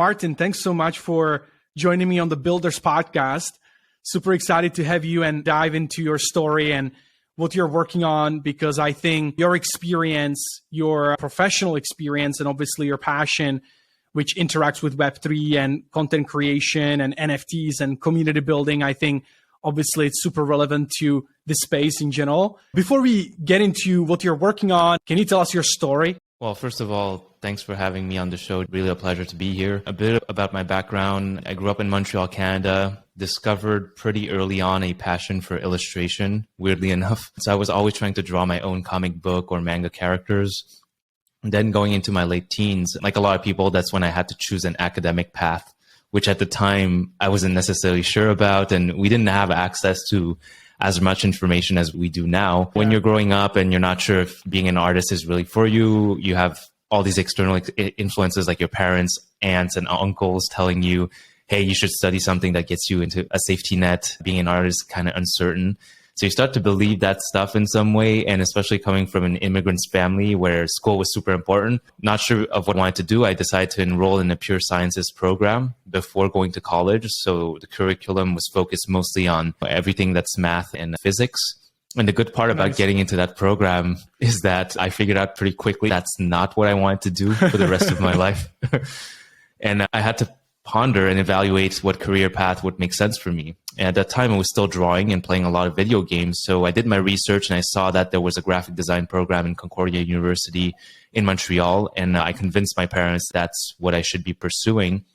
Martin, thanks so much for joining me on the Builders podcast. Super excited to have you and dive into your story and what you're working on, because I think your experience, your professional experience, and obviously your passion, which interacts with web3 and content creation and NFTs and community building, I think obviously it's super relevant to this space in general. Before we get into what you're working on, can you tell us your story? Well, first of all, thanks for having me on the show. Really a pleasure to be here. A bit about my background. I grew up in Montreal, Canada, discovered pretty early on a passion for illustration, weirdly enough. So I was always trying to draw my own comic book or manga characters. And then going into my late teens, like a lot of people, that's when I had to choose an academic path, which at the time I wasn't necessarily sure about. And we didn't have access to as much information as we do now. When you're growing up and you're not sure if being an artist is really for you, you have all these external influences like your parents, aunts, and uncles telling you, hey, you should study something that gets you into a safety net. Being an artist is kind of uncertain. So you start to believe that stuff in some way. And especially coming from an immigrant's family where school was super important, not sure of what I wanted to do, I decided to enroll in a pure sciences program before going to college. So the curriculum was focused mostly on everything that's math and physics. And the good part about getting into that program is that I figured out pretty quickly that's not what I wanted to do for the rest of my life. And I had to ponder and evaluate what career path would make sense for me. And at that time, I was still drawing and playing a lot of video games. So I did my research and I saw that there was a graphic design program in Concordia University in Montreal. And I convinced my parents that's what I should be pursuing.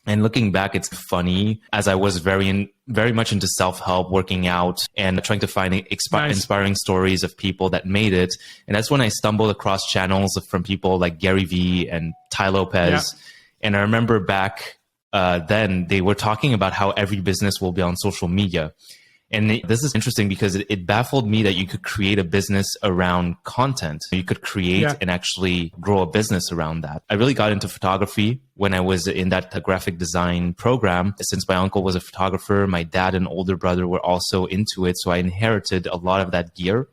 And looking back, it's funny, as I was very much into self-help, working out, and trying to find inspiring stories of people that made it. And that's when I stumbled across channels from people like Gary Vee and Ty Lopez. Yeah. And I remember back then they were talking about how every business will be on social media. And this is interesting because it baffled me that you could create a business around content. You could create and actually grow a business around that. I really got into photography when I was in that graphic design program. Since my uncle was a photographer, my dad and older brother were also into it. So I inherited a lot of that gear.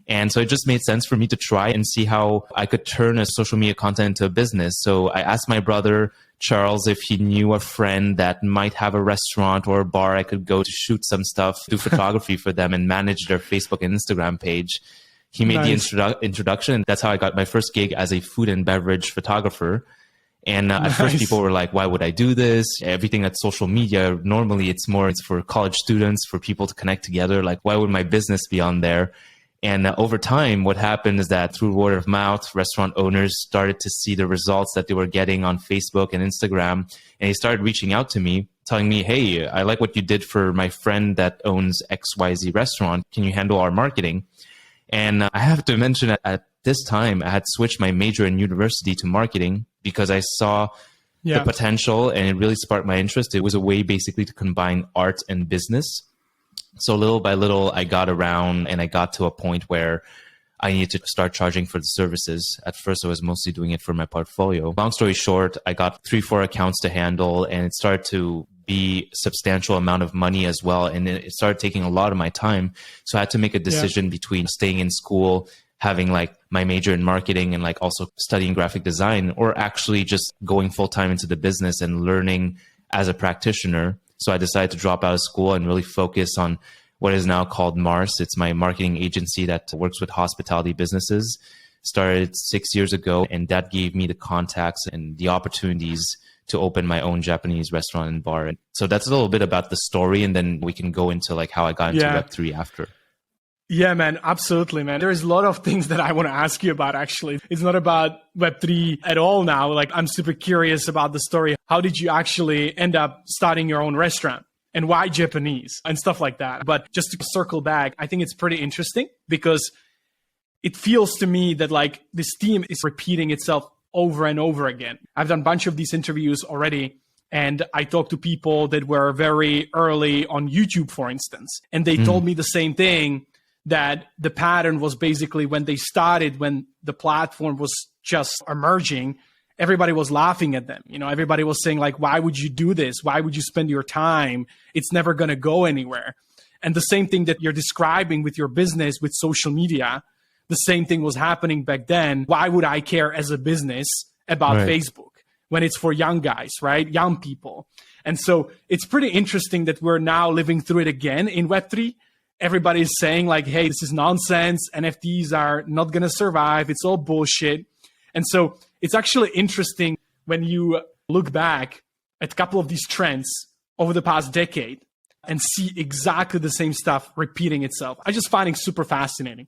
And so it just made sense for me to try and see how I could turn a social media content into a business. So I asked my brother, Charles, if he knew a friend that might have a restaurant or a bar I could go to shoot some stuff, do photography for them and manage their Facebook and Instagram page. He made the introduction. And that's how I got my first gig as a food and beverage photographer. And at first people were like, why would I do this? Everything that's social media, normally it's for college students, for people to connect together. Like, why would my business be on there? And over time, what happened is that through word of mouth, restaurant owners started to see the results that they were getting on Facebook and Instagram. And they started reaching out to me, telling me, hey, I like what you did for my friend that owns XYZ restaurant. Can you handle our marketing? And I have to mention at this time, I had switched my major in university to marketing because I saw the potential and it really sparked my interest. It was a way basically to combine art and business. So little by little, I got around and I got to a point where I needed to start charging for the services. At first, I was mostly doing it for my portfolio. Long story short, I got 3-4 accounts to handle and it started to be a substantial amount of money as well. And it started taking a lot of my time. So I had to make a decision between staying in school, having like my major in marketing and like also studying graphic design, or actually just going full time into the business and learning as a practitioner. So I decided to drop out of school and really focus on what is now called Mars. It's my marketing agency that works with hospitality businesses. Started 6 years ago, and that gave me the contacts and the opportunities to open my own Japanese restaurant and bar. So that's a little bit about the story, and then we can go into like how I got into Web3 after. Yeah, man, absolutely, man. There's a lot of things that I want to ask you about, actually. It's not about Web3 at all now. Like, I'm super curious about the story. How did you actually end up starting your own restaurant? And why Japanese? And stuff like that. But just to circle back, I think it's pretty interesting because it feels to me that like this theme is repeating itself over and over again. I've done a bunch of these interviews already. And I talked to people that were very early on YouTube, for instance. And they told me the same thing, that the pattern was basically when they started, when the platform was just emerging, everybody was laughing at them. You know, everybody was saying like, why would you do this? Why would you spend your time? It's never going to go anywhere. And the same thing that you're describing with your business, with social media, the same thing was happening back then. Why would I care as a business about Facebook when it's for young guys, right? Young people. And so it's pretty interesting that we're now living through it again in Web3. Everybody's saying like, hey, this is nonsense. NFTs are not going to survive. It's all bullshit. And so it's actually interesting when you look back at a couple of these trends over the past decade and see exactly the same stuff repeating itself. I just find it super fascinating.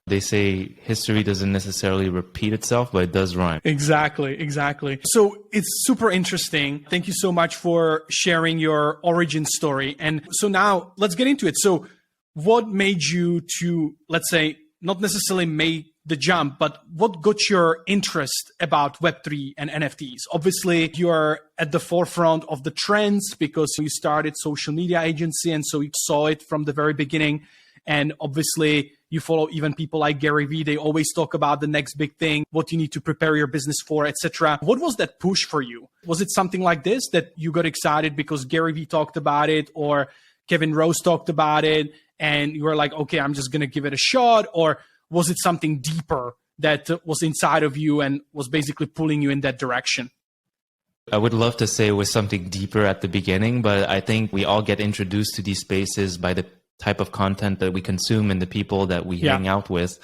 They say history doesn't necessarily repeat itself, but it does rhyme. Exactly. So it's super interesting. Thank you so much for sharing your origin story. And so now let's get into it. So what made you to, let's say, not necessarily make the jump, but what got your interest about Web3 and NFTs? Obviously, you're at the forefront of the trends because you started social media agency. And so you saw it from the very beginning. And obviously, you follow even people like Gary Vee. They always talk about the next big thing, what you need to prepare your business for, etc. What was that push for you? Was it something like this that you got excited because Gary Vee talked about it or Kevin Rose talked about it and you were like, okay, I'm just going to give it a shot? Or was it something deeper that was inside of you and was basically pulling you in that direction? I would love to say it was something deeper at the beginning, but I think we all get introduced to these spaces by the type of content that we consume and the people that we hang out with.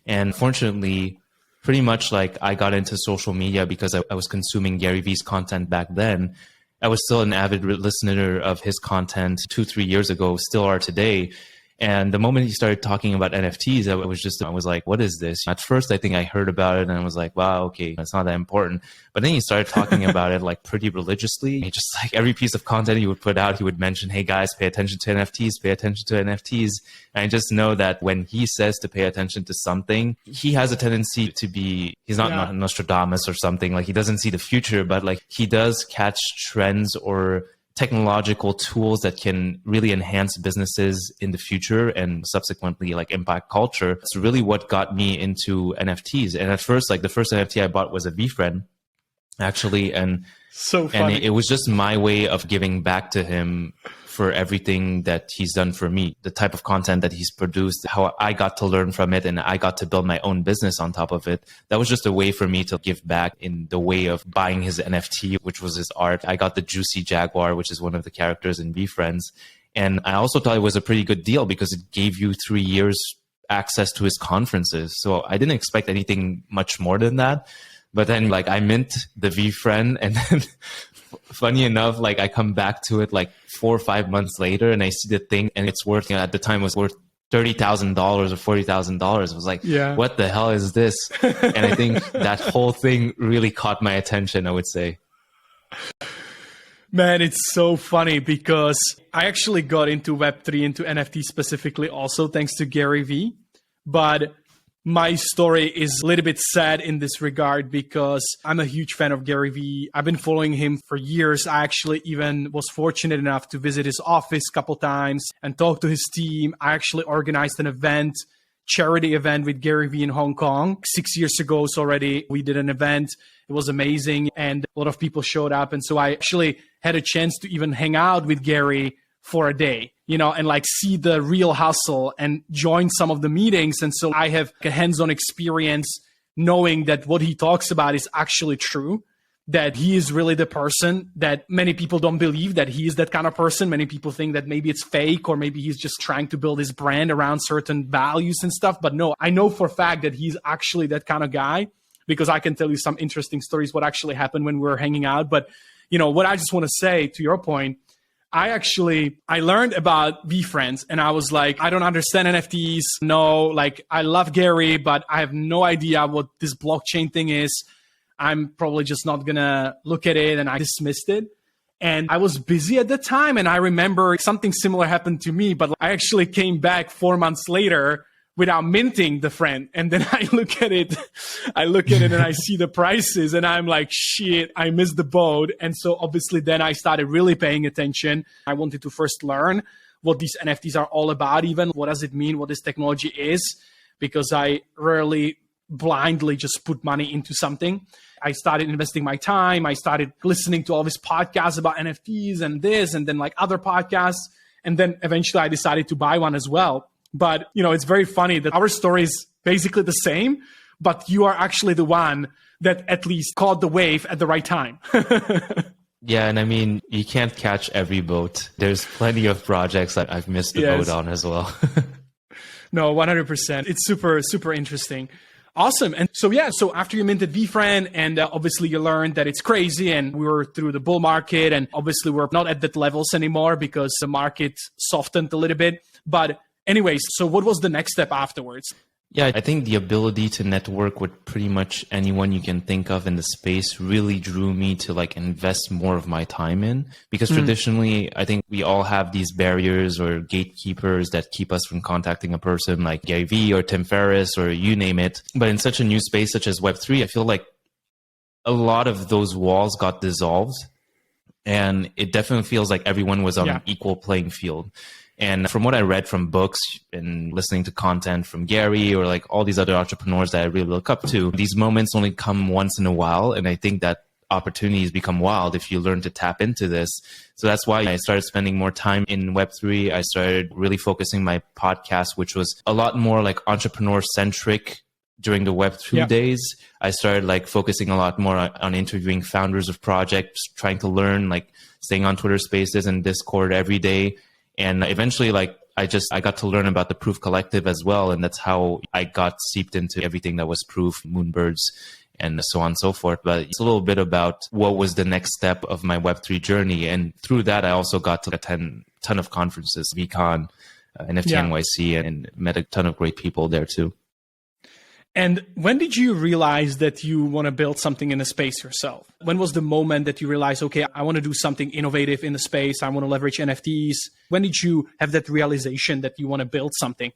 And fortunately, pretty much like I got into social media because I was consuming Gary Vee's content back then. I was still an avid listener of his content 2-3 years ago, still are today. And the moment he started talking about NFTs, I was like, what is this? At first, I think I heard about it and I was like, wow, okay, that's not that important. But then he started talking about it like pretty religiously. He just like every piece of content he would put out, he would mention, hey guys, pay attention to NFTs, pay attention to NFTs. And I just know that when he says to pay attention to something, he has a tendency to be, he's not Nostradamus or something, like he doesn't see the future, but like he does catch trends or technological tools that can really enhance businesses in the future and subsequently like impact culture. It's really what got me into NFTs. And at first, like the first NFT I bought was a VeeFriend actually. And so funny. And it was just my way of giving back to him for everything that he's done for me, the type of content that he's produced, how I got to learn from it, and I got to build my own business on top of it. That was just a way for me to give back in the way of buying his NFT, which was his art. I got the Juicy Jaguar, which is one of the characters in VeeFriends. And I also thought it was a pretty good deal because it gave you 3 years access to his conferences. So I didn't expect anything much more than that. But then like I mint the VeeFriend and then funny enough, like I come back to it like 4 or 5 months later and I see the thing and it's worth, at the time it was worth $30,000 or $40,000. I was like, what the hell is this? And I think that whole thing really caught my attention, I would say. Man, it's so funny because I actually got into Web3, into NFT specifically also thanks to Gary Vee. But my story is a little bit sad in this regard because I'm a huge fan of Gary Vee. I've been following him for years. I actually even was fortunate enough to visit his office a couple times and talk to his team. I actually organized an event, charity event with Gary Vee in Hong Kong 6 years ago. So already we did an event. It was amazing and a lot of people showed up. And so I actually had a chance to even hang out with Gary for a day, and like see the real hustle and join some of the meetings. And so I have a hands-on experience knowing that what he talks about is actually true, that he is really the person that many people don't believe that he is that kind of person. Many people think that maybe it's fake or maybe he's just trying to build his brand around certain values and stuff. But no, I know for a fact that he's actually that kind of guy because I can tell you some interesting stories, what actually happened when we were hanging out. But, what I just want to say to your point, I learned about VeeFriends and I was like, I don't understand NFTs. No, like I love Gary, but I have no idea what this blockchain thing is. I'm probably just not going to look at it. And I dismissed it. And I was busy at the time. And I remember something similar happened to me, but I actually came back 4 months later without minting the friend. And then I look at it and I see the prices and I'm like, shit, I missed the boat. And so obviously then I started really paying attention. I wanted to first learn what these NFTs are all about, even what does it mean, what this technology is, because I rarely blindly just put money into something. I started investing my time. I started listening to all these podcasts about NFTs and this, and then like other podcasts. And then eventually I decided to buy one as well. But, it's very funny that our story is basically the same, but you are actually the one that at least caught the wave at the right time. Yeah, and I mean, you can't catch every boat. There's plenty of projects that I've missed the boat on as well. No, 100%. It's super, super interesting. Awesome. And so, yeah, so after you minted VFriend and obviously you learned that it's crazy and we were through the bull market and obviously we're not at that levels anymore because the market softened a little bit. But anyways, so what was the next step afterwards? Yeah, I think the ability to network with pretty much anyone you can think of in the space really drew me to like invest more of my time in, because traditionally I think we all have these barriers or gatekeepers that keep us from contacting a person like Gary Vee or Tim Ferriss or you name it. But in such a new space such as Web3, I feel like a lot of those walls got dissolved and it definitely feels like everyone was on an equal playing field. And from what I read from books and listening to content from Gary or like all these other entrepreneurs that I really look up to, these moments only come once in a while. And I think that opportunities become wild if you learn to tap into this. So that's why I started spending more time in Web3. I started really focusing my podcast, which was a lot more like entrepreneur centric during the Web2 days. I started like focusing a lot more on interviewing founders of projects, trying to learn, like staying on Twitter Spaces and Discord every day. And eventually, like, I got to learn about the Proof Collective as well. And that's how I got seeped into everything that was Proof, Moonbirds, and so on and so forth. But it's a little bit about what was the next step of my Web3 journey. And through that, I also got to attend a ton of conferences, VCon, NFT NYC, and met a ton of great people there too. And when did you realize that you want to build something in the space yourself? When was the moment that you realized, okay, I want to do something innovative in the space. I want to leverage NFTs. When did you have that realization that you want to build something?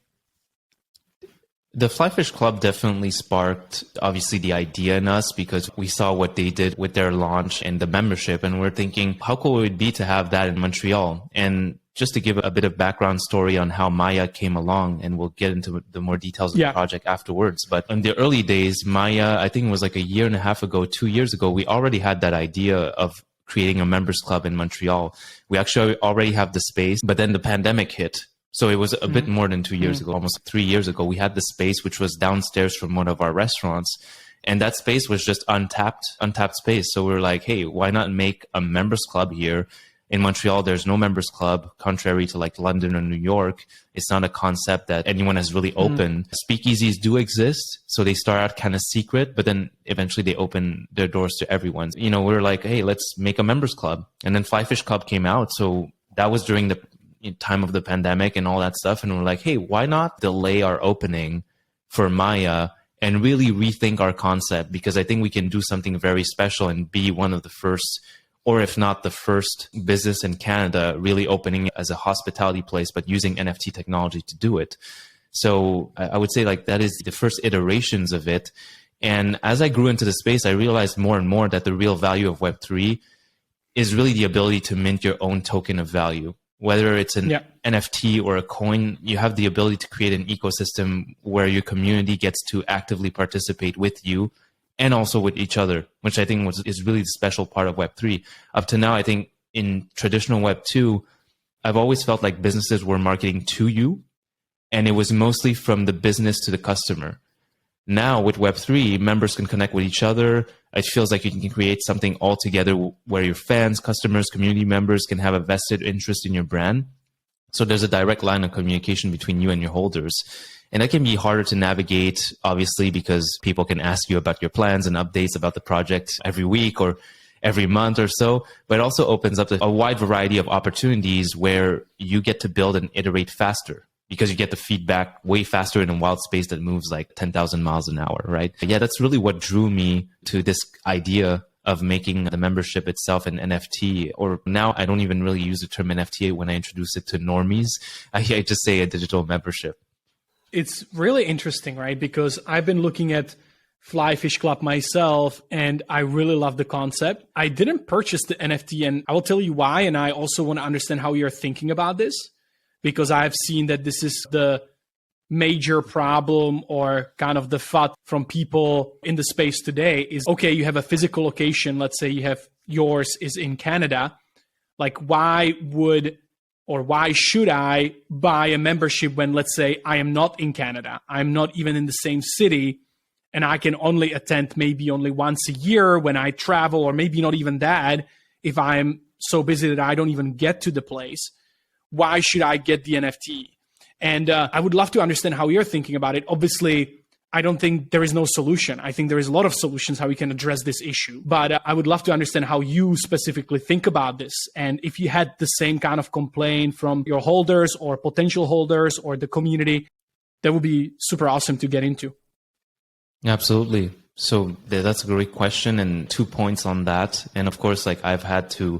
The Flyfish Club definitely sparked, obviously, the idea in us because we saw what they did with their launch and the membership. And we're thinking, how cool it would be to have that in Montreal. And just to give a bit of background story on how Maya came along, and we'll get into the more details of the project afterwards. But in the early days, Maya, I think it was like a year and a half ago, 2 years ago, we already had that idea of creating a members club in Montreal. We actually already have the space, but then the pandemic hit. So it was a bit more than 2 years ago, almost 3 years ago. We had the space, which was downstairs from one of our restaurants. And that space was just untapped space. So we were like, hey, why not make a members club here? In Montreal, there's no members club, contrary to like London or New York. It's not a concept that anyone has really opened. Speakeasies do exist. So they start out kind of secret, but then eventually they open their doors to everyone. You know, we're like, hey, let's make a members club. And then Flyfish Club came out. So that was during the time of the pandemic and all that stuff. And we're like, hey, why not delay our opening for Maya and really rethink our concept? Because I think we can do something very special and be one of the first, or if not the first business in Canada really opening as a hospitality place, but using NFT technology to do it. So I would say like that is the first iterations of it. And as I grew into the space, I realized more and more that the real value of Web3 is really the ability to mint your own token of value. Whether it's an NFT or a coin, you have the ability to create an ecosystem where your community gets to actively participate with you and also with each other, which I think is really the special part of Web3. Up to now, I think in traditional Web2, I've always felt like businesses were marketing to you, and it was mostly from the business to the customer. Now with Web3, members can connect with each other. It feels like you can create something all together where your fans, customers, community members can have a vested interest in your brand. So there's a direct line of communication between you and your holders. And that can be harder to navigate, obviously, because people can ask you about your plans and updates about the project every week or every month or so. But it also opens up a wide variety of opportunities where you get to build and iterate faster, because you get the feedback way faster in a wild space that moves like 10,000 miles an hour, right? Yeah, that's really what drew me to this idea of making the membership itself an NFT. Or now I don't even really use the term NFT when I introduce it to normies. I just say a digital membership. It's really interesting, right? Because I've been looking at Flyfish Club myself, and I really love the concept. I didn't purchase the NFT, and I will tell you why. And I also want to understand how you're thinking about this, because I've seen that this is the major problem or kind of the thought from people in the space today is, okay, you have a physical location. Let's say you have yours is in Canada. Like, why should I buy a membership when, let's say, I am not in Canada? I'm not even in the same city. and I can only attend maybe only once a year when I travel, or maybe not even that if I'm so busy that I don't even get to the place, why should I get the NFT? And I would love to understand how you're thinking about it. Obviously, I don't think there is no solution. I think there is a lot of solutions how we can address this issue. But I would love to understand how you specifically think about this. And if you had the same kind of complaint from your holders or potential holders or the community, that would be super awesome to get into. Absolutely. So that's a great question, and 2 points on that. And of course, like I've had to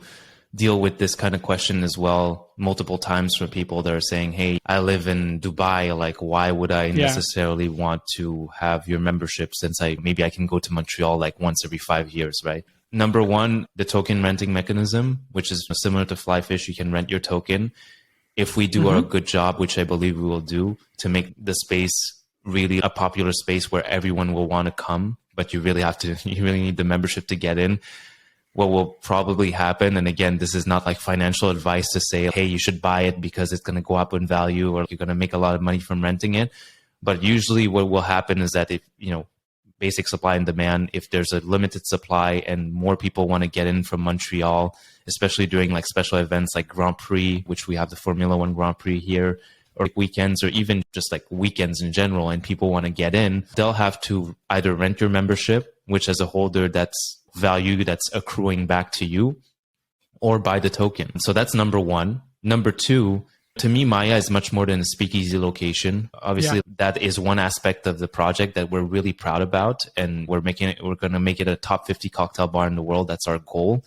deal with this kind of question as well multiple times from people that are saying, hey, I live in Dubai. Like, why would I necessarily want to have your membership since maybe I can go to Montreal like once every 5 years, right? Number one, the token renting mechanism, which is similar to Flyfish. You can rent your token. If we do a good job, which I believe we will do, to make the space really a popular space where everyone will want to come, but you really need the membership to get in. What will probably happen, and again, this is not like financial advice to say, hey, you should buy it because it's going to go up in value or you're going to make a lot of money from renting it. But usually what will happen is that if, basic supply and demand, if there's a limited supply and more people want to get in from Montreal, especially during like special events like Grand Prix, which we have the Formula One Grand Prix here, or like weekends, or even just like weekends in general, and people want to get in, they'll have to either rent your membership, which as a holder, that's value that's accruing back to you, or buy the token. So that's number one. Number two, to me, Maya is much more than a speakeasy location. Obviously, that is one aspect of the project that we're really proud about, and we're going to make it a top 50 cocktail bar in the world. That's our goal.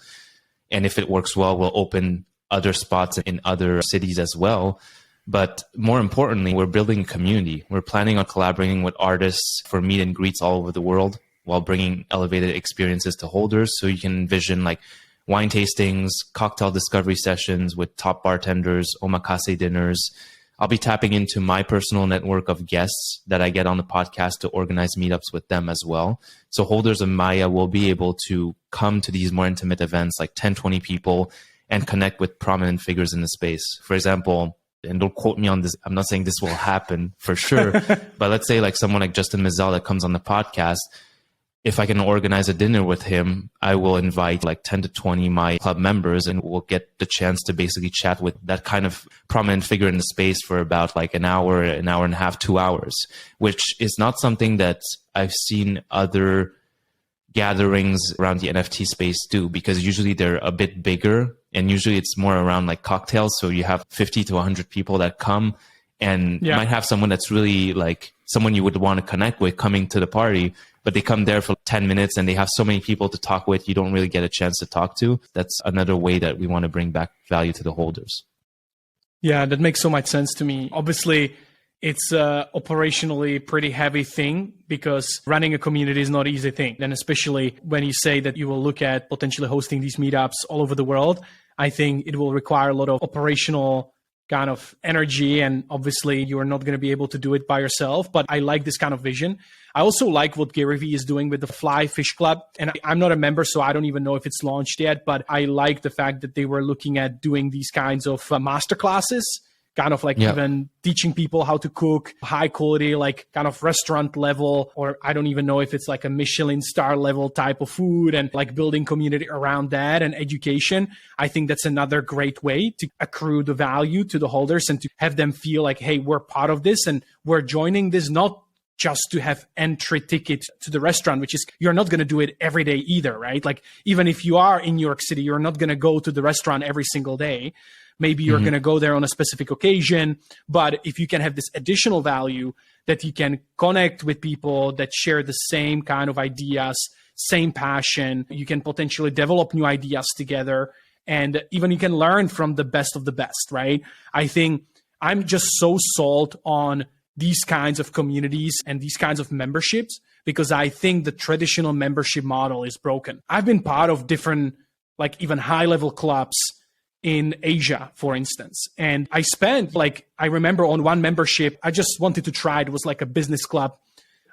And if it works well, we'll open other spots in other cities as well. But more importantly, we're building a community. We're planning on collaborating with artists for meet and greets all over the world while bringing elevated experiences to holders. So you can envision like wine tastings, cocktail discovery sessions with top bartenders, omakase dinners. I'll be tapping into my personal network of guests that I get on the podcast to organize meetups with them as well. So holders of Maya will be able to come to these more intimate events, like 10, 20 people, and connect with prominent figures in the space. For example, and don't quote me on this, I'm not saying this will happen for sure, but let's say like someone like Justin Mazel that comes on the podcast, if I can organize a dinner with him, I will invite like 10 to 20 my club members, and we'll get the chance to basically chat with that kind of prominent figure in the space for about like an hour and a half, 2 hours, which is not something that I've seen other gatherings around the NFT space do, because usually they're a bit bigger, and usually it's more around like cocktails. So you have 50 to 100 people that come, and you might have someone that's really like someone you would want to connect with coming to the party, but they come there for 10 minutes and they have so many people to talk with, you don't really get a chance to talk to. That's another way that we want to bring back value to the holders. Yeah, that makes so much sense to me. Obviously, it's a operationally pretty heavy thing, because running a community is not an easy thing. And especially when you say that you will look at potentially hosting these meetups all over the world, I think it will require a lot of operational kind of energy. And obviously you are not going to be able to do it by yourself, but I like this kind of vision. I also like what Gary Vee is doing with the Fly Fish Club. And I'm not a member, so I don't even know if it's launched yet, but I like the fact that they were looking at doing these kinds of masterclasses, kind of like even teaching people how to cook high quality, like kind of restaurant level, or I don't even know if it's like a Michelin star level type of food, and like building community around that and education. I think that's another great way to accrue the value to the holders and to have them feel like, hey, we're part of this and we're joining this, not just to have entry ticket to the restaurant, which is, you're not going to do it every day either, right? Like even if you are in New York City, you're not going to go to the restaurant every single day. Maybe you're going to go there on a specific occasion, but if you can have this additional value that you can connect with people that share the same kind of ideas, same passion, you can potentially develop new ideas together, and even you can learn from the best of the best, right? I think I'm just so sold on these kinds of communities and these kinds of memberships, because I think the traditional membership model is broken. I've been part of different, like even high-level clubs in Asia, for instance. And I spent I remember on one membership, I just wanted to try, it was like a business club.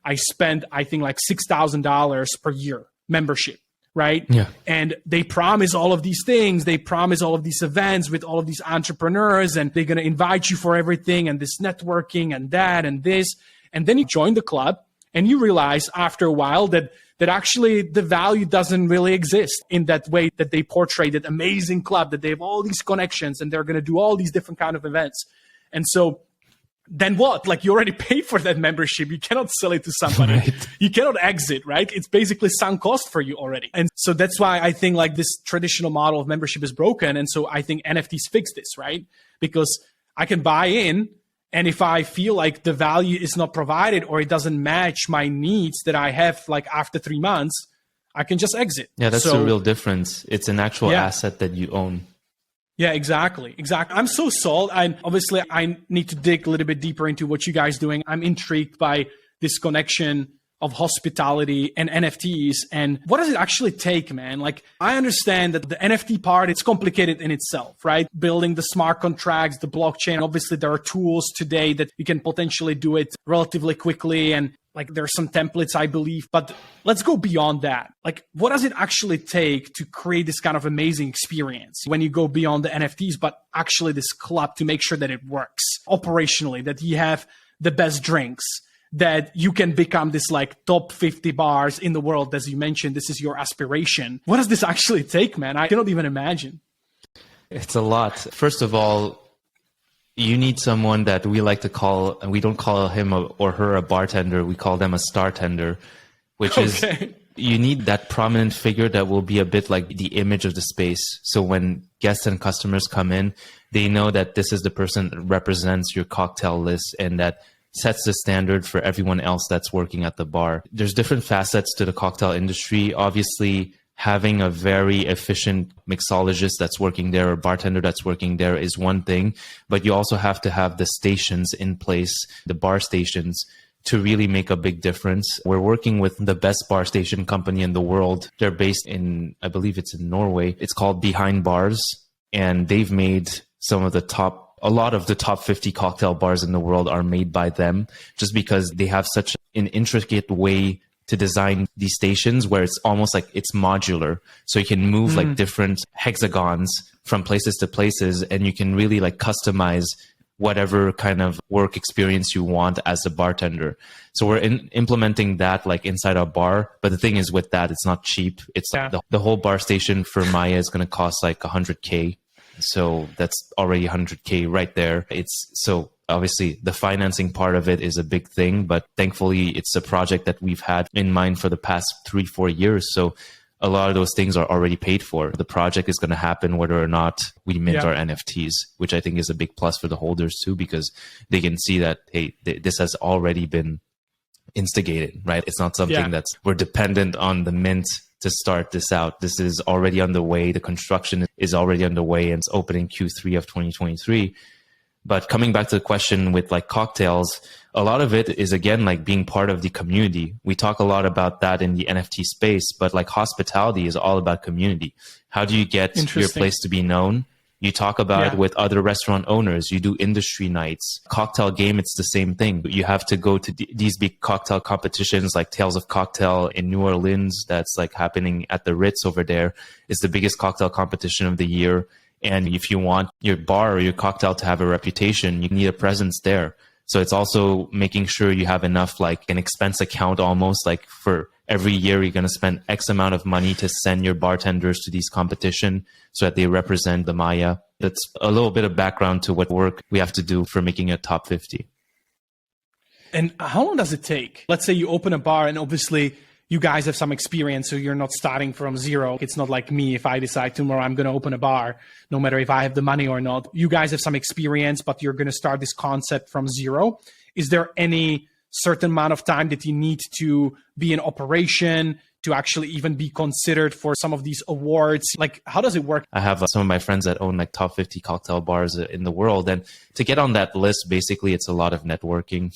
I spent, I think like $6,000 per year membership, right? Yeah. And they promise all of these things. They promise all of these events with all of these entrepreneurs, and they're going to invite you for everything and this networking and that and this. And then you join the club And you realize after a while that actually the value doesn't really exist in that way that they portray that amazing club, that they have all these connections and they're going to do all these different kind of events. And so then what? Like, you already paid for that membership. You cannot sell it to somebody. Right. You cannot exit, right? It's basically sunk cost for you already. And so that's why I think like this traditional model of membership is broken. And so I think NFTs fix this, right? Because I can buy in, and if I feel like the value is not provided or it doesn't match my needs that I have, like after 3 months, I can just exit. Yeah, that's the real difference. It's an actual asset that you own. Yeah, exactly. I'm so sold. And obviously I need to dig a little bit deeper into what you guys doing. I'm intrigued by this connection of hospitality and NFTs. And what does it actually take, man? Like, I understand that the NFT part, it's complicated in itself, right? Building the smart contracts, the blockchain. Obviously there are tools today that you can potentially do it relatively quickly. And like, there are some templates, I believe, but let's go beyond that. Like, what does it actually take to create this kind of amazing experience when you go beyond the NFTs, but actually this club, to make sure that it works operationally, that you have the best drinks, that you can become this like top 50 bars in the world? As you mentioned, this is your aspiration. What does this actually take, man? I cannot even imagine. It's a lot. First of all, you need someone that we like to call, and we don't call him or her a bartender, we call them a star tender, which is, you need that prominent figure that will be a bit like the image of the space. So when guests and customers come in, they know that this is the person that represents your cocktail list and that sets the standard for everyone else that's working at the bar. There's different facets to the cocktail industry. Obviously, having a very efficient mixologist that's working there or bartender that's working there is one thing, but you also have to have the stations in place, the bar stations, to really make a big difference. We're working with the best bar station company in the world. They're based in, I believe it's in Norway. It's called Behind Bars, and they've made a lot of the top 50 cocktail bars in the world are made by them, just because they have such an intricate way to design these stations where it's almost like it's modular. So you can move like different hexagons from places to places, and you can really like customize whatever kind of work experience you want as a bartender. So we're implementing that like inside our bar. But the thing is with that, it's not cheap. It's like the whole bar station for Maya is going to cost like 100K. So that's already 100K right there. So obviously the financing part of it is a big thing, but thankfully it's a project that we've had in mind for the past 3-4 years. So a lot of those things are already paid for. The project is going to happen whether or not we mint our NFTs, which I think is a big plus for the holders too, because they can see that, hey, this has already been instigated, right? It's not something that's we're dependent on the mint to start this out. This is already underway. The construction is already underway, and it's opening Q3 of 2023. But coming back to the question with like cocktails, a lot of it is again like being part of the community. We talk a lot about that in the NFT space, but like hospitality is all about community. How do you get your place to be known? You talk about it with other restaurant owners. You do industry nights. Cocktail game, it's the same thing. You have to go to these big cocktail competitions like Tales of Cocktail in New Orleans. That's like happening at the Ritz over there. It's the biggest cocktail competition of the year. And if you want your bar or your cocktail to have a reputation, you need a presence there. So it's also making sure you have enough, like an expense account almost, like for every year you're going to spend X amount of money to send your bartenders to these competition so that they represent the Maya. That's a little bit of background to what work we have to do for making a top 50. And how long does it take? Let's say you open a bar, and obviously you guys have some experience, so you're not starting from zero. It's not like me. If I decide tomorrow I'm going to open a bar, no matter if I have the money or not, you guys have some experience, but you're going to start this concept from zero. Is there any certain amount of time that you need to be in operation to actually even be considered for some of these awards? Like, how does it work? I have some of my friends that own like top 50 cocktail bars in the world. And to get on that list, basically, it's a lot of networking.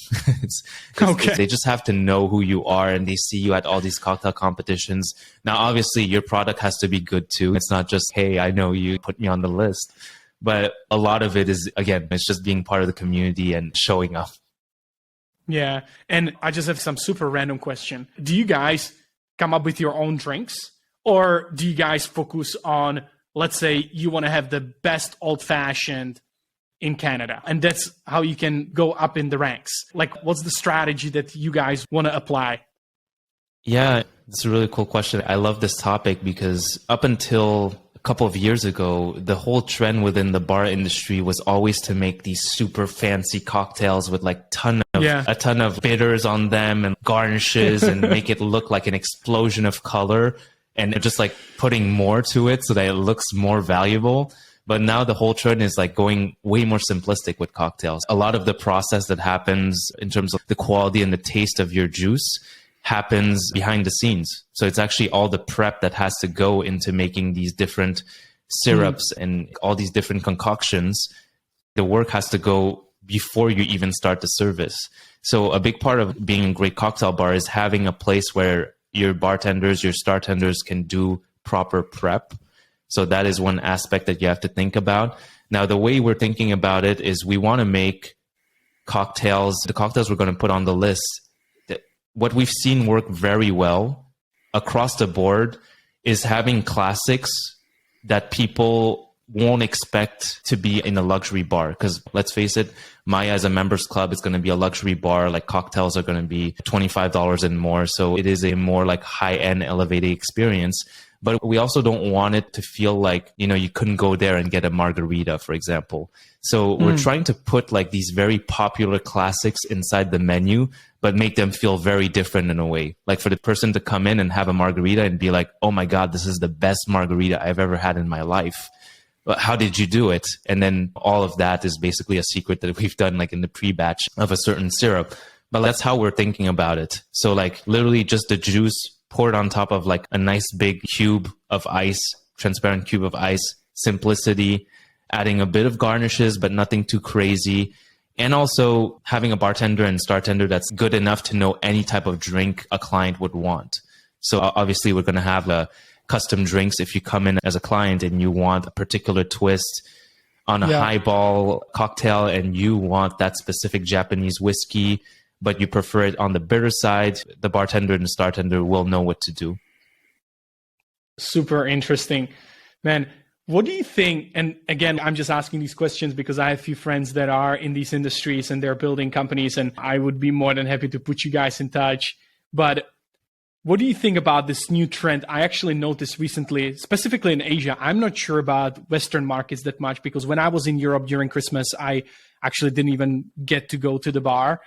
They just have to know who you are, and they see you at all these cocktail competitions. Now, obviously, your product has to be good too. It's not just, hey, I know you, put me on the list. But a lot of it is, again, it's just being part of the community and showing up. Yeah. And I just have some super random question. Do you guys come up with your own drinks, or do you guys focus on, let's say you want to have the best old fashioned in Canada. And that's how you can go up in the ranks. Like, what's the strategy that you guys want to apply? Yeah, it's a really cool question. I love this topic because up until a couple of years ago, the whole trend within the bar industry was always to make these super fancy cocktails with like a ton of bitters on them and garnishes and make it look like an explosion of color and just like putting more to it so that it looks more valuable. But now the whole trend is like going way more simplistic with cocktails. A lot of the process that happens in terms of the quality and the taste of your juice happens behind the scenes. So it's actually all the prep that has to go into making these different syrups and all these different concoctions. The work has to go before you even start the service. So a big part of being a great cocktail bar is having a place where your bartenders, your startenders can do proper prep. So that is one aspect that you have to think about. Now, the way we're thinking about it is we want to make cocktails, the cocktails we're going to put on the list, what we've seen work very well across the board is having classics that people won't expect to be in a luxury bar. Because let's face it, Maya as a members club is going to be a luxury bar. Like cocktails are going to be $25 and more. So it is a more like high-end elevated experience. But we also don't want it to feel like, you know, you couldn't go there and get a margarita, for example. So we're trying to put like these very popular classics inside the menu, but make them feel very different in a way. Like for the person to come in and have a margarita and be like, oh my God, this is the best margarita I've ever had in my life. But how did you do it? And then all of that is basically a secret that we've done like in the pre-batch of a certain syrup. But that's how we're thinking about it. So like literally just the juice poured on top of like a nice big cube of ice, transparent cube of ice, simplicity, adding a bit of garnishes, but nothing too crazy. And also having a bartender and startender that's good enough to know any type of drink a client would want. So obviously we're going to have custom drinks if you come in as a client and you want a particular twist on a highball cocktail and you want that specific Japanese whiskey, but you prefer it on the bitter side, the bartender and the startender will know what to do. Super interesting. Man, what do you think? And again, I'm just asking these questions because I have a few friends that are in these industries and they're building companies, and I would be more than happy to put you guys in touch. But what do you think about this new trend? I actually noticed recently, specifically in Asia, I'm not sure about Western markets that much because when I was in Europe during Christmas, I actually didn't even get to go to the bar.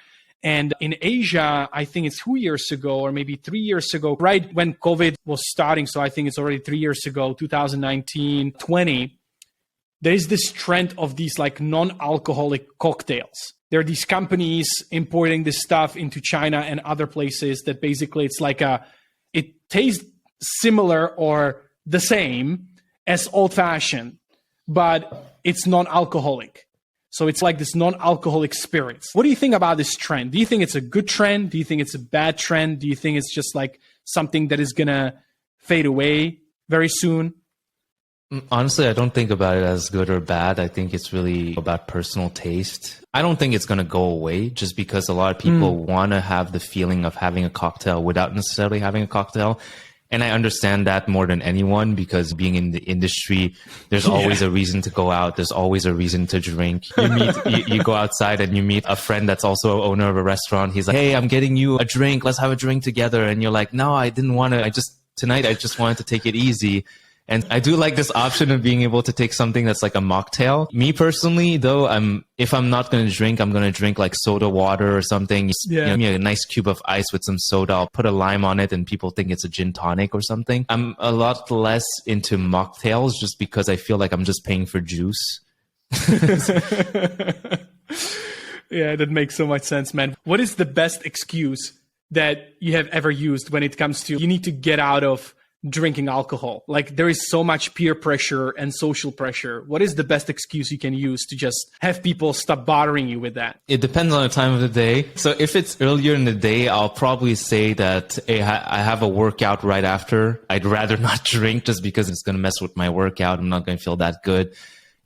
And in Asia, I think it's 2 years ago or maybe 3 years ago, right when COVID was starting. So I think it's already 3 years ago, 2019, 20. There is this trend of these like non-alcoholic cocktails. There are these companies importing this stuff into China and other places that basically it's like it tastes similar or the same as old fashioned, but it's non-alcoholic. So it's like this non-alcoholic spirits. What do you think about this trend? Do you think it's a good trend? Do you think it's a bad trend? Do you think it's just like something that is going to fade away very soon? Honestly, I don't think about it as good or bad. I think it's really about personal taste. I don't think it's going to go away just because a lot of people want to have the feeling of having a cocktail without necessarily having a cocktail. And I understand that more than anyone because being in the industry, there's always a reason to go out. There's always a reason to drink. You go outside and you meet a friend that's also an owner of a restaurant. He's like, hey, I'm getting you a drink. Let's have a drink together. And you're like, no, I didn't want to. Tonight, I just wanted to take it easy. And I do like this option of being able to take something that's like a mocktail. Me personally, though, if I'm not going to drink, I'm going to drink like soda water or something. You know, a nice cube of ice with some soda. I'll put a lime on it and people think it's a gin tonic or something. I'm a lot less into mocktails just because I feel like I'm just paying for juice. Yeah, that makes so much sense, man. What is the best excuse that you have ever used when it comes to you need to get out of drinking alcohol? Like there is so much peer pressure and social pressure. What is the best excuse you can use to just have people stop bothering you with that? It depends on the time of the day. So if it's earlier in the day, I'll probably say that hey, I have a workout right after. I'd rather not drink just because it's going to mess with my workout. I'm not going to feel that good.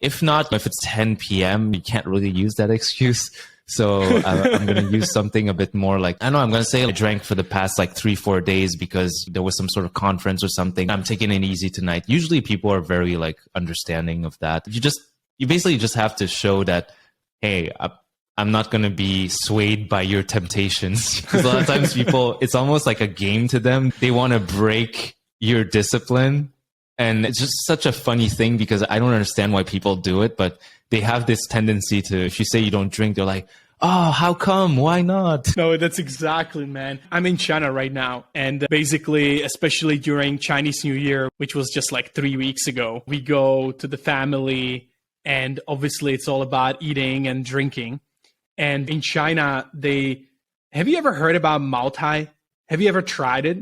If not, if it's 10 p.m., you can't really use that excuse. So I'm going to use something a bit more like, I know I'm going to say I drank for the past like 3-4 days because there was some sort of conference or something. I'm taking it easy tonight. Usually people are very like understanding of that. You just you basically just have to show that, hey, I'm not going to be swayed by your temptations. Because a lot of times people, it's almost like a game to them. They want to break your discipline. And it's just such a funny thing because I don't understand why people do it, but they have this tendency to, if you say you don't drink, they're like, oh, how come? Why not? No, that's exactly, man. I'm in China right now. And basically, especially during Chinese New Year, which was just like 3 weeks ago, we go to the family and obviously it's all about eating and drinking. And in China, have you ever heard about Mao Tai? Have you ever tried it?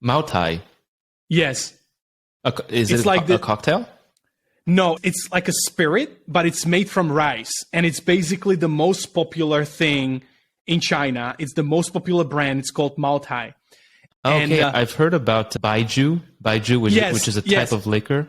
Mao Tai? Yes. Is it like a cocktail? No, it's like a spirit, but it's made from rice. And it's basically the most popular thing in China. It's the most popular brand. It's called Mao Tai. Okay, and, I've heard about Baijiu, which is a type of liquor.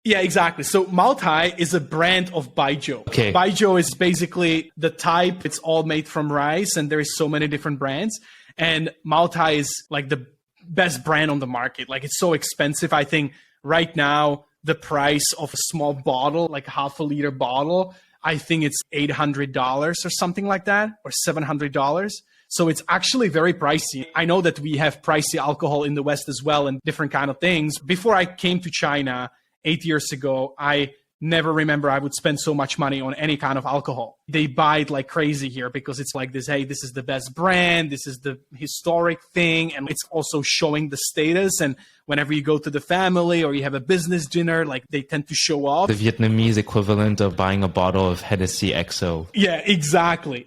Yeah, exactly. So Mao Tai is a brand of Baijiu. Okay. Baijiu is basically the type. It's all made from rice, and there is so many different brands. And Mao Tai is like the best brand on the market. Like it's so expensive. I think right now the price of a small bottle, like a half a liter bottle, I think it's $800 or something like that, or $700. So it's actually very pricey. I know that we have pricey alcohol in the West as well and different kind of things. Before I came to China 8 years ago, I never remember I would spend so much money on any kind of alcohol. They buy it like crazy here because it's like this, hey, this is the best brand, this is the historic thing, and it's also showing the status. And whenever you go to the family or you have a business dinner, like they tend to show off. The Vietnamese equivalent of buying a bottle of Hennessy XO. Yeah, exactly.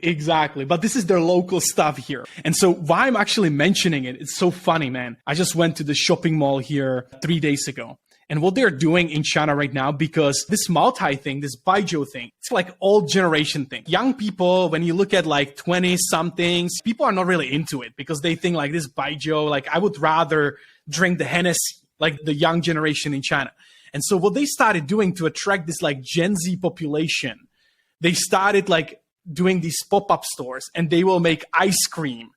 But this is their local stuff here. And so why I'm actually mentioning it, it's so funny, man. I just went to the shopping mall here 3 days ago. And what they're doing in China right now, because this Mao Tai thing, this Baijiu thing, it's like old generation thing. Young people, when you look at like 20 somethings, people are not really into it because they think like this Baijiu, like I would rather drink the Hennessy, like the young generation in China. And so what they started doing to attract this like Gen Z population, they started like doing these pop-up stores and they will make ice cream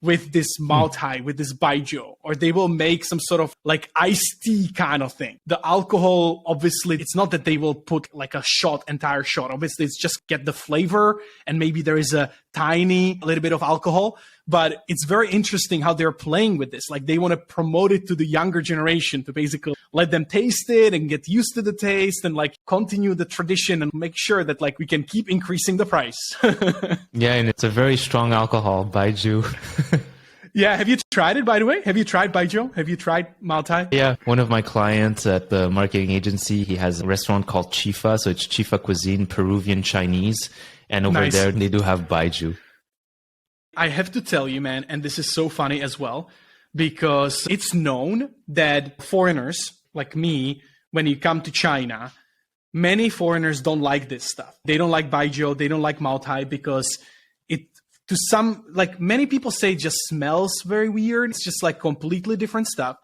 with this Mao Tai, with this Baijiu, or they will make some sort of like iced tea kind of thing. The alcohol, obviously, it's not that they will put like a entire shot. Obviously, it's just get the flavor and maybe there is a little bit of alcohol. But it's very interesting how they're playing with this. Like they want to promote it to the younger generation to basically let them taste it and get used to the taste and like continue the tradition and make sure that like we can keep increasing the price. Yeah, and it's a very strong alcohol, Baijiu. Yeah, have you tried it, by the way? Have you tried Baijiu? Have you tried Mao Tai? Yeah, one of my clients at the marketing agency, he has a restaurant called Chifa. So it's Chifa Cuisine, Peruvian Chinese. And over there, they do have Baijiu. I have to tell you, man, and this is so funny as well, because it's known that foreigners like me, when you come to China, many foreigners don't like this stuff. They don't like Baijiu, they don't like Mao Tai because to some, like many people say, it just smells very weird. It's just like completely different stuff.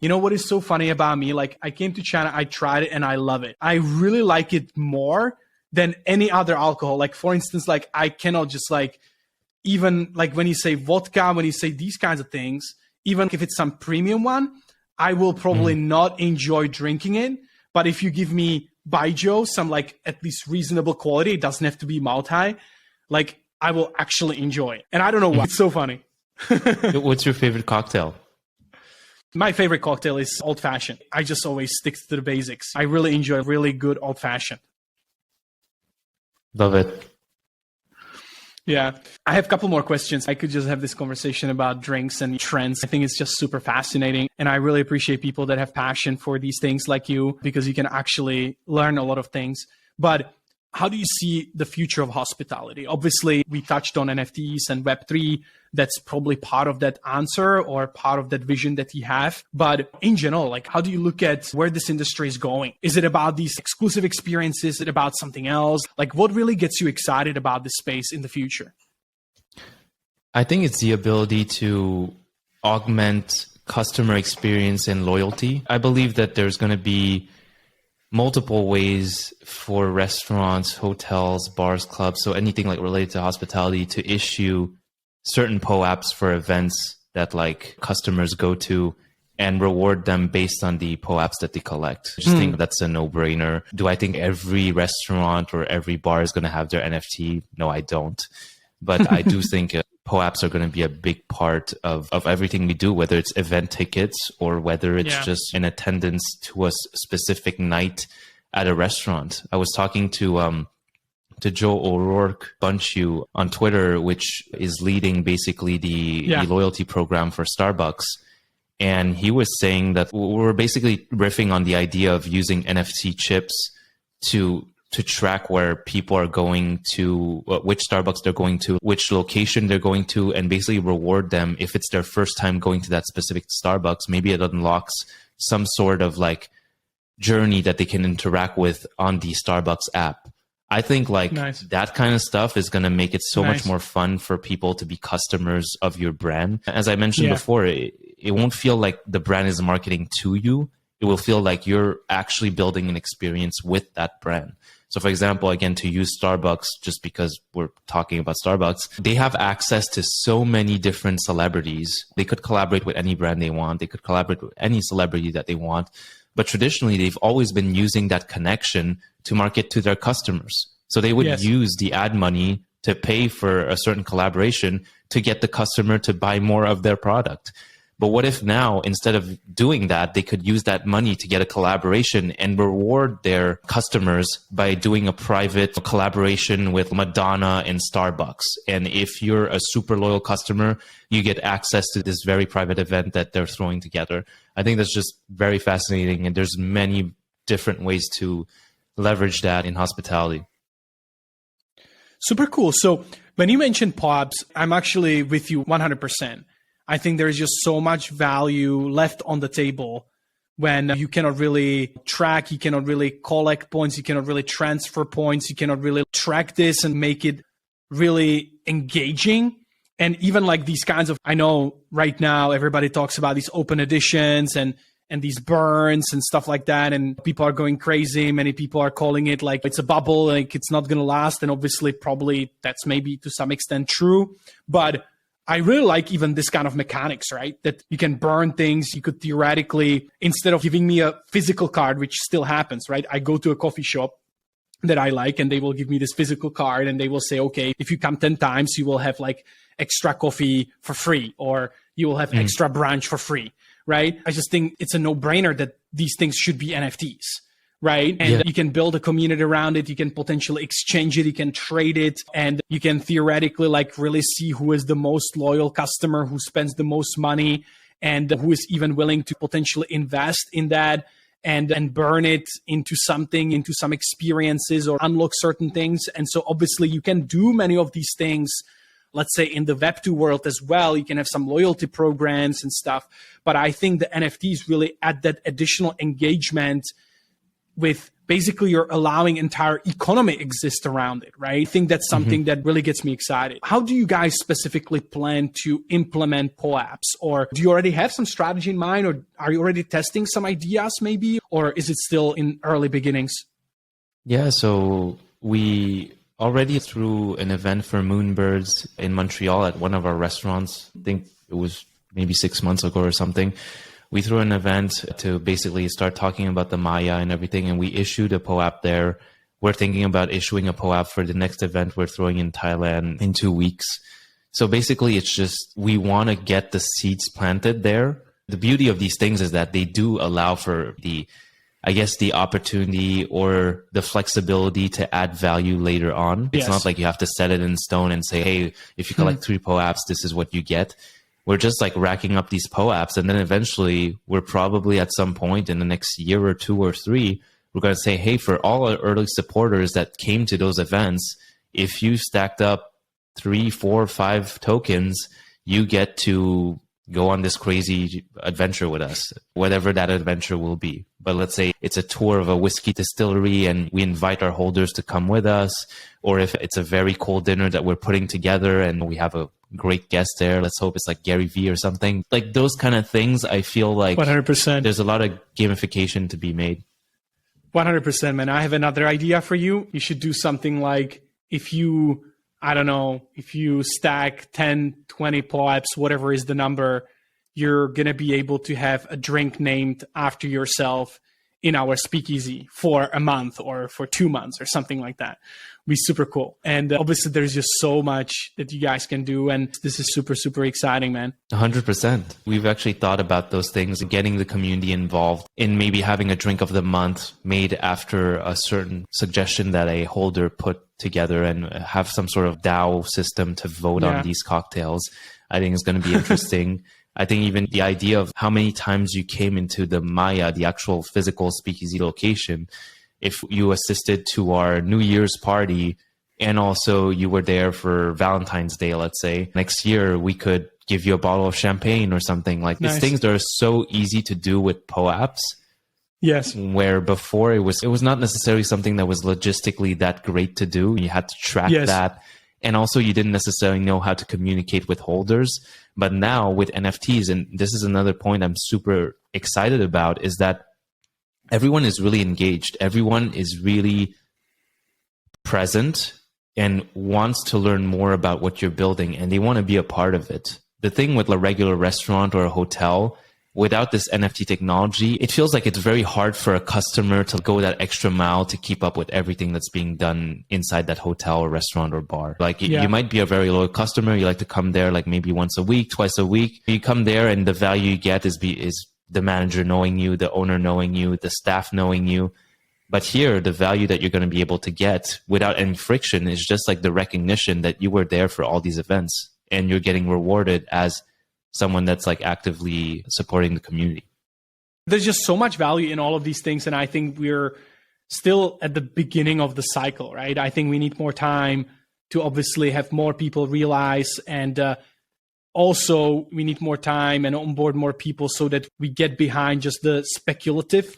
You know what is so funny about me? Like I came to China, I tried it and I love it. I really like it more than any other alcohol. Like for instance, like I cannot just like, even like when you say vodka, when you say these kinds of things, even if it's some premium one, I will probably not enjoy drinking it. But if you give me Baijiu, some like at least reasonable quality, it doesn't have to be Mao Tai, like I will actually enjoy it. And I don't know why. It's so funny. What's your favorite cocktail? My favorite cocktail is old fashioned. I just always stick to the basics. I really enjoy really good old fashioned. Love it. Yeah. I have a couple more questions. I could just have this conversation about drinks and trends. I think it's just super fascinating. And I really appreciate people that have passion for these things like you, because you can actually learn a lot of things. But how do you see the future of hospitality? Obviously, we touched on NFTs and web3. That's probably part of that answer or part of that vision that you have. But in general, like, how do you look at where this industry is going? Is it about these exclusive experiences? Is it about something else? Like, what really gets you excited about this space in the future? I think it's the ability to augment customer experience and loyalty. I believe that there's going to be multiple ways for restaurants, hotels, bars, clubs, so anything like related to hospitality, to issue certain POAPs for events that like customers go to. and reward them based on the POAPs that they collect. I just think that's a no-brainer. Do I think every restaurant or every bar is going to have their NFT? No, I don't. But I do think POAPs are going to be a big part of everything we do, whether it's event tickets or whether it's just in attendance to a specific night at a restaurant. I was talking to Joe O'Rourke Bunchu on Twitter, which is leading basically the loyalty program for Starbucks. And he was saying that we're basically riffing on the idea of using NFT chips to track where people are going to, which Starbucks they're going to, which location they're going to, and basically reward them if it's their first time going to that specific Starbucks. Maybe it unlocks some sort of like journey that they can interact with on the Starbucks app. I think that kind of stuff is going to make it so much more fun for people to be customers of your brand. As I mentioned before, it won't feel like the brand is marketing to you. It will feel like you're actually building an experience with that brand. So for example, again, to use Starbucks, just because we're talking about Starbucks, they have access to so many different celebrities. They could collaborate with any brand they want. They could collaborate with any celebrity that they want. But traditionally, they've always been using that connection to market to their customers. So they would use the ad money to pay for a certain collaboration to get the customer to buy more of their product. But what if now, instead of doing that, they could use that money to get a collaboration and reward their customers by doing a private collaboration with Madonna and Starbucks? And if you're a super loyal customer, you get access to this very private event that they're throwing together. I think that's just very fascinating. And there's many different ways to leverage that in hospitality. Super cool. So when you mentioned POAPs, I'm actually with you 100%. I think there's just so much value left on the table when you cannot really track, you cannot really collect points, you cannot really transfer points, you cannot really track this and make it really engaging. And even like these kinds of, I know right now everybody talks about these open editions and these burns and stuff like that. And people are going crazy. Many people are calling it like it's a bubble, like it's not going to last. And obviously probably that's maybe to some extent true. But I really like even this kind of mechanics, right? That you can burn things. You could theoretically, instead of giving me a physical card, which still happens, right? I go to a coffee shop that I like and they will give me this physical card and they will say, okay, if you come 10 times, you will have like extra coffee for free or you will have extra brunch for free, right? I just think it's a no-brainer that these things should be NFTs. Right. And you can build a community around it. You can potentially exchange it. You can trade it and you can theoretically like really see who is the most loyal customer, who spends the most money and who is even willing to potentially invest in that and burn it into something, into some experiences or unlock certain things. And so obviously you can do many of these things, let's say in the Web2 world as well. You can have some loyalty programs and stuff. But I think the NFTs really add that additional engagement with basically you're allowing entire economy exist around it, right? I think that's something that really gets me excited. How do you guys specifically plan to implement POAPs? Or do you already have some strategy in mind? Or are you already testing some ideas maybe? Or is it still in early beginnings? Yeah, so we already threw an event for Moonbirds in Montreal at one of our restaurants. I think it was maybe 6 months ago or something. We threw an event to basically start talking about the Maya and everything, and we issued a POAP there. We're thinking about issuing a POAP for the next event we're throwing in Thailand in 2 weeks. So basically, it's just we want to get the seeds planted there. The beauty of these things is that they do allow for the opportunity or the flexibility to add value later on. It's not like you have to set it in stone and say, hey, if you collect 3 POAPs, this is what you get. We're just like racking up these POAPs. And then eventually we're probably at some point in the next year or 2 or 3, we're going to say, hey, for all our early supporters that came to those events, if you stacked up 3, 4, 5 tokens, you get to go on this crazy adventure with us, whatever that adventure will be. But let's say it's a tour of a whiskey distillery and we invite our holders to come with us, or if it's a very cool dinner that we're putting together and we have a great guest there, let's hope it's like Gary Vee or something. Like those kind of things, I feel like 100%. There's a lot of gamification to be made. 100%, man. I have another idea for you. You should do something like if you stack 10, 20 POAPs, whatever is the number, you're going to be able to have a drink named after yourself in our speakeasy for a month or for 2 months or something like that. Be super cool. And obviously there's just so much that you guys can do. And this is super, super exciting, man. 100%. We've actually thought about those things, getting the community involved in maybe having a drink of the month made after a certain suggestion that a holder put together, and have some sort of DAO system to vote on these cocktails. I think is going to be interesting. I think even the idea of how many times you came into the Maya, the actual physical speakeasy location, if you assisted to our New Year's party and also you were there for Valentine's Day, let's say, next year we could give you a bottle of champagne or something. Like these things that are so easy to do with POAPs. Yes. Where before it was not necessarily something that was logistically that great to do. You had to track that. And also you didn't necessarily know how to communicate with holders. But now with NFTs, and this is another point I'm super excited about, is that everyone is really engaged. Everyone is really present and wants to learn more about what you're building, and they want to be a part of it. The thing with a regular restaurant or a hotel, without this NFT technology, it feels like it's very hard for a customer to go that extra mile to keep up with everything that's being done inside that hotel or restaurant or bar. Like you might be a very loyal customer. You like to come there like maybe once a week, twice a week. You come there and the value you get is the manager knowing you, the owner knowing you, the staff knowing you. But here, the value that you're going to be able to get without any friction is just like the recognition that you were there for all these events, and you're getting rewarded as someone that's like actively supporting the community. There's just so much value in all of these things. And I think we're still at the beginning of the cycle, right? I think we need more time to obviously have more people realize, and also we need more time and onboard more people so that we get behind just the speculative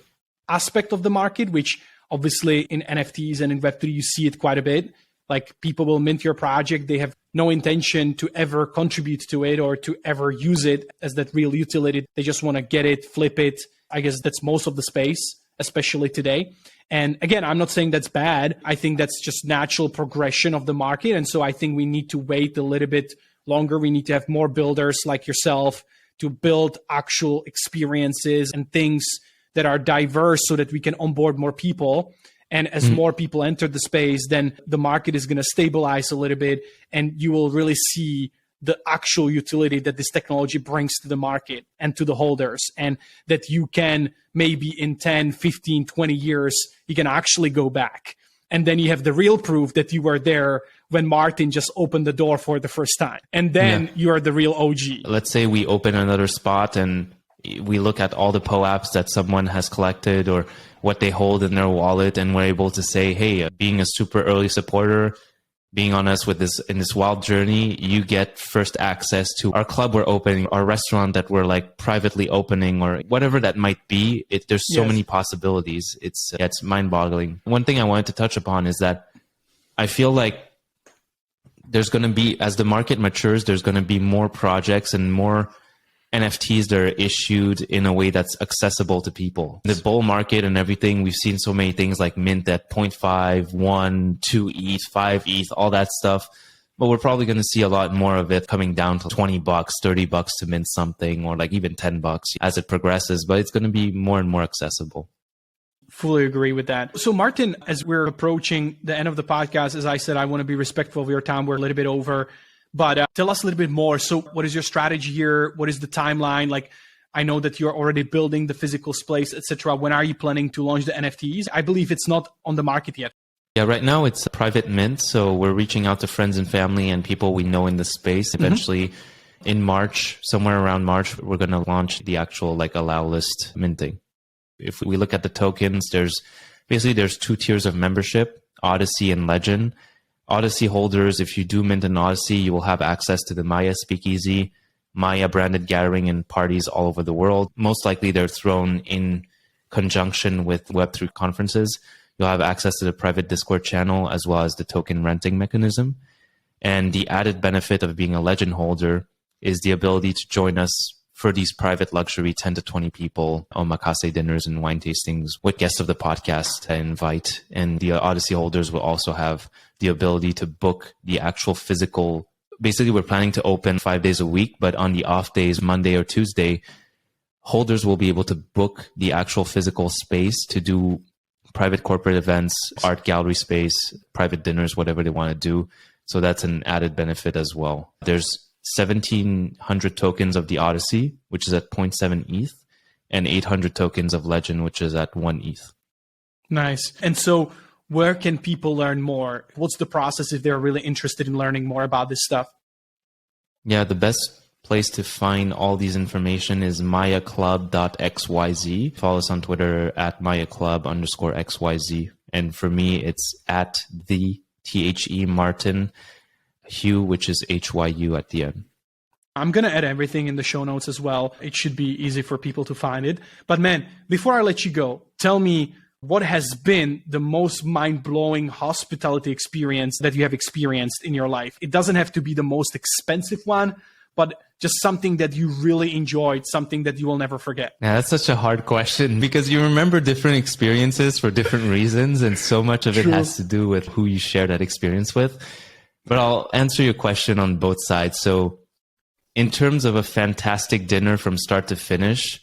aspect of the market, which obviously in NFTs and in Web3, you see it quite a bit. Like people will mint your project. They have no intention to ever contribute to it or to ever use it as that real utility. They just want to get it, flip it. I guess that's most of the space, especially today. And again, I'm not saying that's bad. I think that's just natural progression of the market. And so I think we need to wait a little bit longer. We need to have more builders like yourself to build actual experiences and things that are diverse so that we can onboard more people. And as more people enter the space, then the market is going to stabilize a little bit, and you will really see the actual utility that this technology brings to the market and to the holders, and that you can maybe in 10, 15, 20 years, you can actually go back. And then you have the real proof that you were there when Martin just opened the door for the first time. And then you are the real OG. Let's say we open another spot and we look at all the POAPs that someone has collected or what they hold in their wallet, and we're able to say, hey, being a super early supporter, being on us with this in this wild journey, you get first access to our club we're opening, our restaurant that we're like privately opening, or whatever that might be. There's so many possibilities. It's mind-boggling. One thing I wanted to touch upon is that I feel like there's going to be, as the market matures, there's going to be more projects and more NFTs that are issued in a way that's accessible to people. The bull market and everything, we've seen so many things like mint at 0.5, 1, 2 ETH, 5 ETH, all that stuff. But we're probably going to see a lot more of it coming down to $20, $30 to mint something, or like even $10 as it progresses. But it's going to be more and more accessible. Fully agree with that. So Martin, as we're approaching the end of the podcast, as I said, I want to be respectful of your time. We're a little bit over. But tell us a little bit more. So what is your strategy here? What is the timeline? Like, I know that you're already building the physical space, etc. When are you planning to launch the NFTs? I believe it's not on the market yet. Yeah, right now it's a private mint. So we're reaching out to friends and family and people we know in the space. Eventually in March, somewhere around March, we're going to launch the actual like allow list minting. If we look at the tokens, there's 2 tiers of membership, Odyssey and Legend. Odyssey holders, if you do mint an Odyssey, you will have access to the Maya Speakeasy, Maya branded gathering and parties all over the world. Most likely they're thrown in conjunction with Web3 conferences. You'll have access to the private Discord channel as well as the token renting mechanism. And the added benefit of being a Legend holder is the ability to join us for these private luxury 10 to 20 people omakase dinners and wine tastings with guests of the podcast I invite. And the Odyssey holders will also have the ability to book the actual physical basically we're planning to open 5 days a week, but on the off days, Monday or Tuesday, holders will be able to book the actual physical space to do private corporate events, art gallery space, private dinners, whatever they want to do. So that's an added benefit as well. There's 1,700 tokens of the Odyssey, which is at zero 0.7 ETH, and 800 tokens of Legend, which is at 1 ETH. Nice. And so where can people learn more? What's the process if they're really interested in learning more about this stuff? Yeah, the best place to find all these information is mayaclub.xyz. Follow us on Twitter at mayaclub_xyz. And for me, it's at the THE Martin Hugh, which is HYU at the end. I'm going to add everything in the show notes as well. It should be easy for people to find it. But man, before I let you go, tell me what has been the most mind-blowing hospitality experience that you have experienced in your life? It doesn't have to be the most expensive one, but just something that you really enjoyed, something that you will never forget. Yeah, that's such a hard question because you remember different experiences for different reasons, and so much of it has to do with who you share that experience with. But I'll answer your question on both sides. So in terms of a fantastic dinner from start to finish,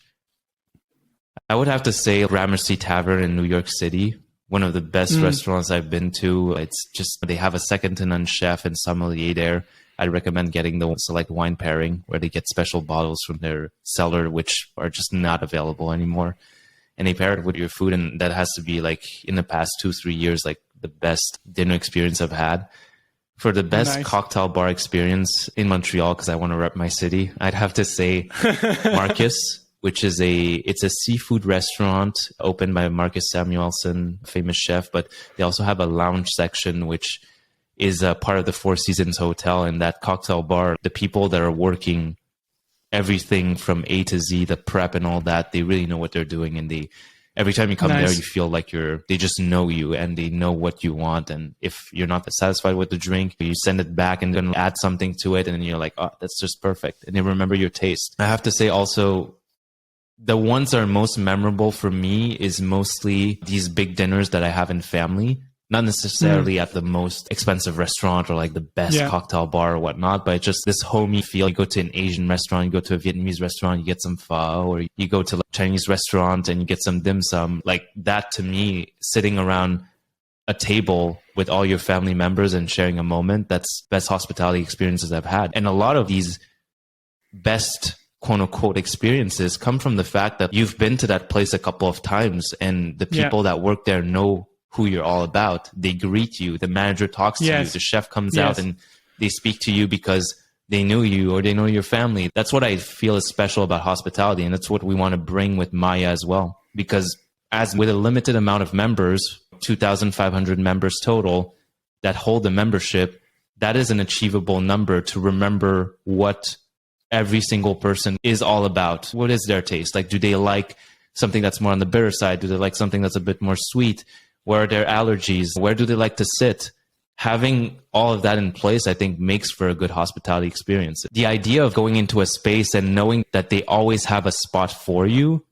I would have to say Gramercy Tavern in New York City, one of the best restaurants I've been to. It's just, they have a second to none chef and sommelier there. I'd recommend getting the select wine pairing where they get special bottles from their cellar, which are just not available anymore. And they pair it with your food. And that has to be like in the past 2-3 years, like the best dinner experience I've had. For the best cocktail bar experience in Montreal, because I want to rep my city, I'd have to say Marcus, which is it's a seafood restaurant opened by Marcus Samuelson, famous chef, but they also have a lounge section, which is a part of the Four Seasons Hotel. And that cocktail bar, the people that are working everything from A to Z, the prep and all that, they really know what they're doing. And every time you come there, you feel like they just know you and they know what you want. And if you're not satisfied with the drink, you send it back and then add something to it. And then you're like, oh, that's just perfect. And they remember your taste. I have to say also, the ones that are most memorable for me is mostly these big dinners that I have in family. Not necessarily at the most expensive restaurant or like the best cocktail bar or whatnot, but it's just this homey feel. You go to an Asian restaurant, you go to a Vietnamese restaurant, you get some pho, or you go to a Chinese restaurant and you get some dim sum. Like that to me, sitting around a table with all your family members and sharing a moment, that's best hospitality experiences I've had. And a lot of these best quote unquote experiences come from the fact that you've been to that place a couple of times and the people that work there know who you're all about. They greet you. The manager talks to you. The chef comes out and they speak to you because they knew you or they know your family. That's what I feel is special about hospitality. And that's what we want to bring with Maya as well. Because as with a limited amount of members, 2,500 members total that hold the membership, that is an achievable number to remember what every single person is all about. What is their taste? Like, do they like something that's more on the bitter side? Do they like something that's a bit more sweet? Where are their allergies? Where do they like to sit? Having all of that in place, I think, makes for a good hospitality experience. The idea of going into a space and knowing that they always have a spot for you,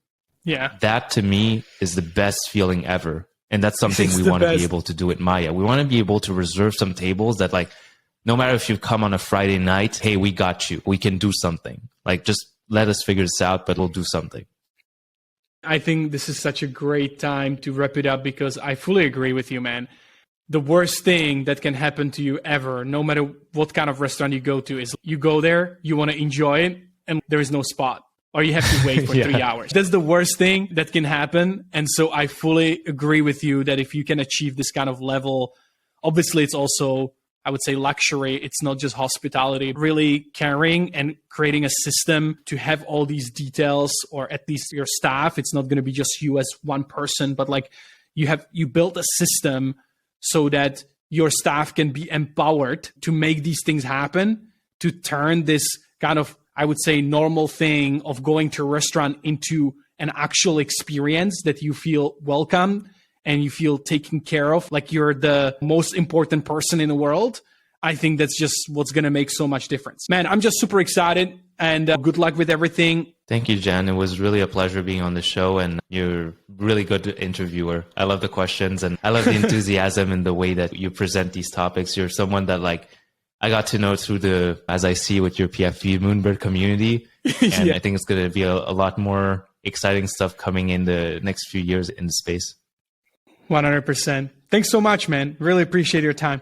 that to me is the best feeling ever. And that's something we want to be able to do at Maya. We want to be able to reserve some tables that, like, no matter if you come on a Friday night, hey, we got you. We can do something. Like, just let us figure this out, but we'll do something. I think this is such a great time to wrap it up because I fully agree with you, man. The worst thing that can happen to you ever, no matter what kind of restaurant you go to, is you go there, you want to enjoy it, and there is no spot, or you have to wait for 3 hours. That's the worst thing that can happen. And so I fully agree with you that if you can achieve this kind of level, obviously it's also, I would say, luxury. It's not just hospitality. Really caring and creating a system to have all these details, or at least your staff. It's not going to be just you as one person, but like you built a system so that your staff can be empowered to make these things happen, to turn this kind of, I would say, normal thing of going to a restaurant into an actual experience that you feel welcome and you feel taken care of, like you're the most important person in the world. I think that's just what's going to make so much difference. Man, I'm just super excited, and good luck with everything. Thank you, Jan. It was really a pleasure being on the show, and you're a really good interviewer. I love the questions and I love the enthusiasm and the way that you present these topics. You're someone that, like, I got to know through the, as I see with your PFP Moonbird community. And I think it's going to be a lot more exciting stuff coming in the next few years in the space. 100%. Thanks so much, man. Really appreciate your time.